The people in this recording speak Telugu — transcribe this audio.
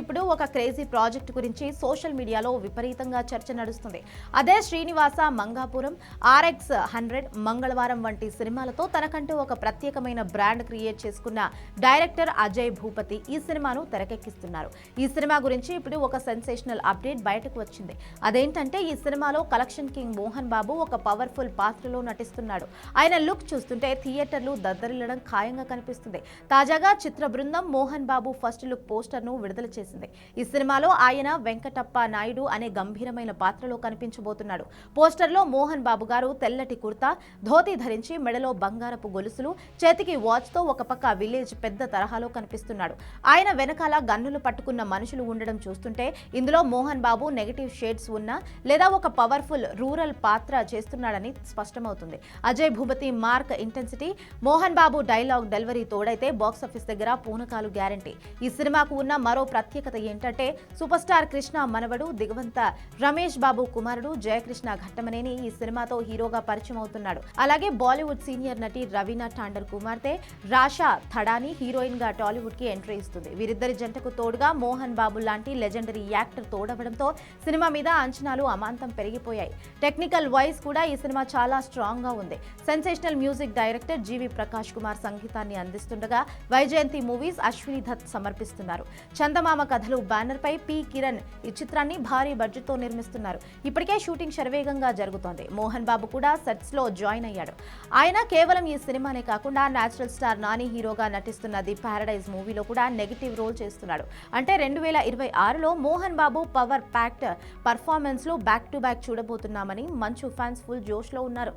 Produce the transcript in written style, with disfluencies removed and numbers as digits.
ఇప్పుడు ఒక క్రేజీ ప్రాజెక్ట్ గురించి సోషల్ మీడియాలో విపరీతంగా చర్చ నడుస్తుంది. అదే శ్రీనివాస మంగాపురం, RX 100, మంగళవారం వంటి సినిమాలతో తనకంటూ ఒక ప్రత్యేకమైన బ్రాండ్ క్రియేట్ చేసుకున్న డైరెక్టర్ అజయ్ భూపతి ఈ సినిమాను తెరకెక్కిస్తున్నారు. ఈ సినిమా గురించి ఇప్పుడు ఒక సెన్సేషనల్ అప్డేట్ బయటకు వచ్చింది. అదేంటంటే ఈ సినిమాలో కలెక్షన్ కింగ్ మోహన్ బాబు ఒక పవర్ఫుల్ పాత్రలో నటిస్తున్నాడు. ఆయన లుక్ చూస్తుంటే థియేటర్లు దద్దరిల్లడం ఖాయంగా కనిపిస్తుంది. తాజాగా చిత్ర బృందం Mohan Babu first look poster ను విడుదల చేసింది. ఈ సినిమాలో ఆయన వెంకటప్ప నాయుడు అనే గంభీరమైన పాత్రలో కనిపించబోతున్నాడు. పోస్టర్ లో మోహన్ బాబు గారు తెల్లటి కుర్తా, ధోతి ధరించి మెడలో బంగారపు గొలుసులు, చేతికి వాచ్ తో ఒక పక్క విలేజ్ పెద్ద తరహాలో కనిపిస్తున్నాడు. ఆయన వెనకాల గన్నులు పట్టుకున్న మనుషులు ఉండడం చూస్తుంటే ఇందులో మోహన్ బాబు నెగటివ్ షేడ్స్ ఉన్న లేదా ఒక పవర్ఫుల్ రూరల్ పాత్ర చేస్తున్నాడని స్పష్టమవుతుంది. Ajay Bhupathi mark intensity, Mohan Babu dialogue delivery తోడైతే బాక్సాఫీస్ దగ్గర పూనకాలు గ్యారంటీ. ఈ సినిమాకు ఉన్న మరో ప్రత్యేకత ఏంటంటే సూపర్ స్టార్ కృష్ణ మనవడు దిగవంత రమేష్ బాబు కుమారుడు జయకృష్ణ ఘట్టమనేని ఈ సినిమాతో హీరోగా పరిచయం అవుతున్నాడు. అలాగే బాలీవుడ్ సీనియర్ నటి రవీనా టాండర్ కుమార్తె రాషా థడాని హీరోయిన్ గా టాలీవుడ్ కి ఎంట్రీ ఇస్తుంది. వీరిద్దరి జంటకు తోడుగా మోహన్ బాబు లాంటి లెజెండరీ యాక్టర్ తోడవడంతో సినిమా మీద అంచనాలు అమాంతం పెరిగిపోయాయి. టెక్నికల్ వైజ్ కూడా ఈ సినిమా చాలా స్ట్రాంగ్ గా ఉంది. సెన్సేషనల్ మ్యూజిక్ డైరెక్టర్ జీవి ప్రకాష్ కుమార్ సంగీతాన్ని అందిస్తుండగా వైజయంతి మూవీస్ అశ్విని దత్ సమర్పిస్తున్నారు. చందమామ కథలు బ్యానర్ పై పి కిరణ్ ఈ చిత్రాన్ని భారీ బడ్జెట్ తో నిర్మిస్తున్నారు. ఇప్పటికే షూటింగ్ శరవేగంగా జరుగుతోంది. మోహన్ బాబు కూడా సెట్స్ లో జాయిన్ అయ్యాడు. ఆయన కేవలం ఈ సినిమానే కాకుండా నేచురల్ స్టార్ నాని హీరోగా నటిస్తున్న ది పారడైజ్ మూవీలో కూడా నెగటివ్ రోల్ చేస్తున్నాడు. అంటే 2026లో Mohan Babu power packed performance లో బ్యాక్ టు బ్యాక్ చూడబోతున్నామని మంచు ఫ్యాన్స్ ఫుల్ జోష్ లో ఉన్నారు.